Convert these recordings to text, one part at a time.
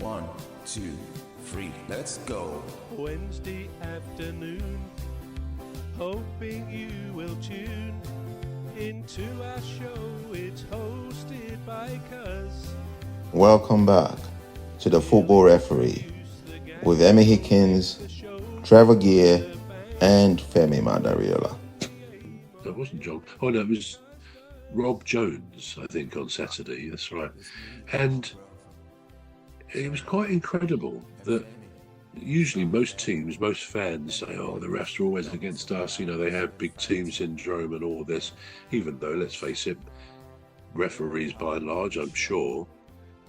1, 2, 3, let's go. Wednesday afternoon, hoping you will tune into our show. It's hosted by Cuz. Welcome back to the Football Referee with Emmy Hikins, Trevor and Femi Madariola. That wasn't John. Oh no, it was Rob Jones, I think, on Saturday. That's right. And it was quite incredible that usually most teams, most fans say, oh, the refs are always against us. You know, they have big team syndrome and all this, even though, let's face it, referees by and large, I'm sure,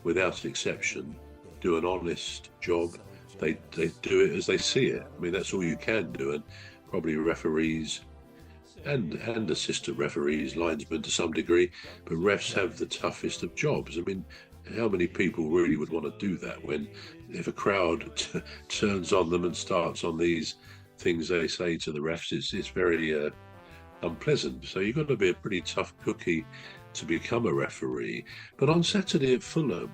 without exception, do an honest job. They do it as they see it. I mean, that's all you can do. And probably referees and assistant referees, linesmen to some degree, but refs have the toughest of jobs. I mean, how many people really would want to do that when if a crowd turns on them and starts on these things they say to the refs, it's very unpleasant. So you've got to be a pretty tough cookie to become a referee. But on Saturday at Fulham,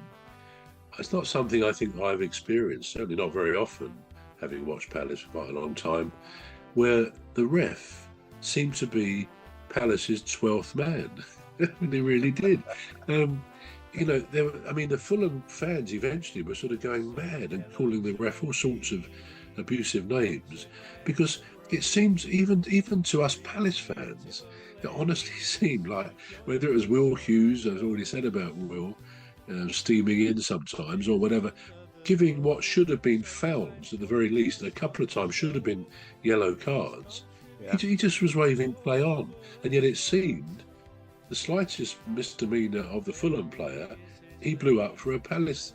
it's not something I think I've experienced, certainly not very often, having watched Palace for quite a long time, where the ref seemed to be Palace's 12th man. They really did. You know, the Fulham fans eventually were sort of going mad and calling the ref all sorts of abusive names, because it seems even to us Palace fans, it honestly seemed like, whether it was Will Hughes, as I already said about Will, steaming in sometimes or whatever, giving what should have been fouls at the very least, a couple of times should have been yellow cards. Yeah. He just was waving play on, and yet it seemed the slightest misdemeanour of the Fulham player, he blew up for a Palace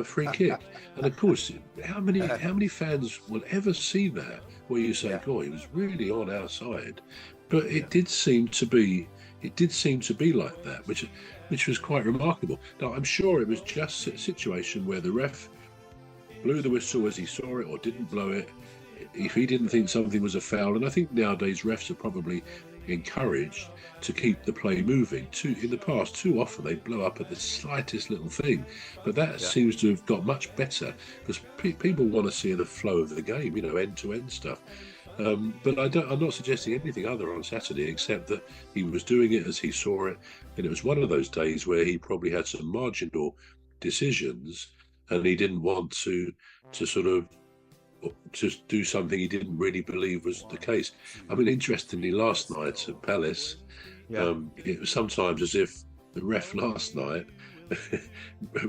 free kick. And of course, how many fans will ever see that where you say, "God, he was really on our side"? But it did seem to be like that, which was quite remarkable. Now, I'm sure it was just a situation where the ref blew the whistle as he saw it or didn't blow it if he didn't think something was a foul. And I think nowadays refs are probably encouraged to keep the play moving. In the past, too often they blow up at the slightest little thing, but that seems to have got much better because people want to see the flow of the game, you know, end-to-end stuff. But I'm not suggesting anything other on Saturday except that he was doing it as he saw it, and it was one of those days where he probably had some marginal decisions and he didn't want to sort of just do something he didn't really believe was the case. I mean, interestingly, last night at Palace, it was sometimes as if the ref last night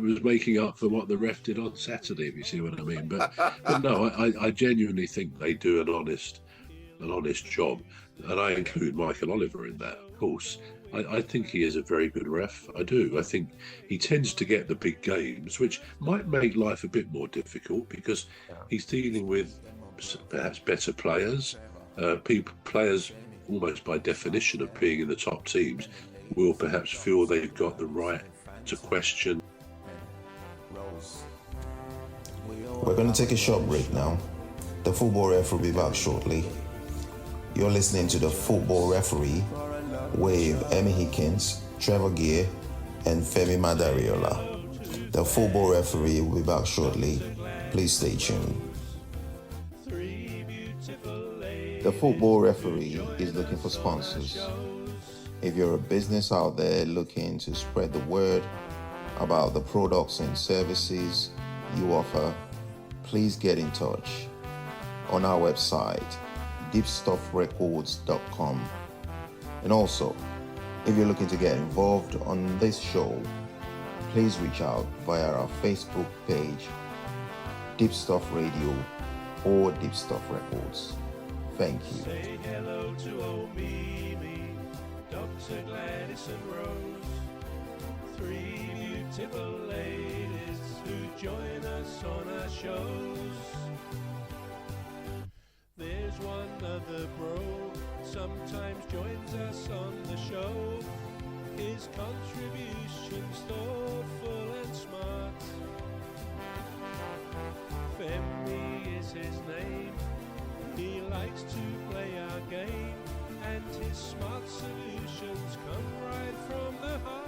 was making up for what the ref did on Saturday, if you see what I mean. But no, I genuinely think they do an honest job, and I include Michael Oliver in that, of course. I think he is a very good ref. I do. I think he tends to get the big games, which might make life a bit more difficult because he's dealing with perhaps better players. Players, almost by definition of being in the top teams, will perhaps feel they've got the right to question. We're going to take a short break now. The Football Ref will be back shortly. You're listening to the Football Referee with Emmy Hikins, Trevor and Femi Madariola. The Football Referee will be back shortly. Please stay tuned. The Football Referee is looking for sponsors. If you're a business out there looking to spread the word about the products and services you offer, please get in touch on our website, deepstuffrecords.com. And also, if you're looking to get involved on this show, please reach out via our Facebook page, Deep Stuff Radio or Deep Stuff Records. Thank you. Say hello to old Mimi, Dr. Gladys and Rose, three beautiful ladies who join us on our shows. There's one other bro, sometimes joins us on the show. His contribution's thoughtful and smart. Femi is his name. He likes to play our game, and his smart solutions come right from the heart.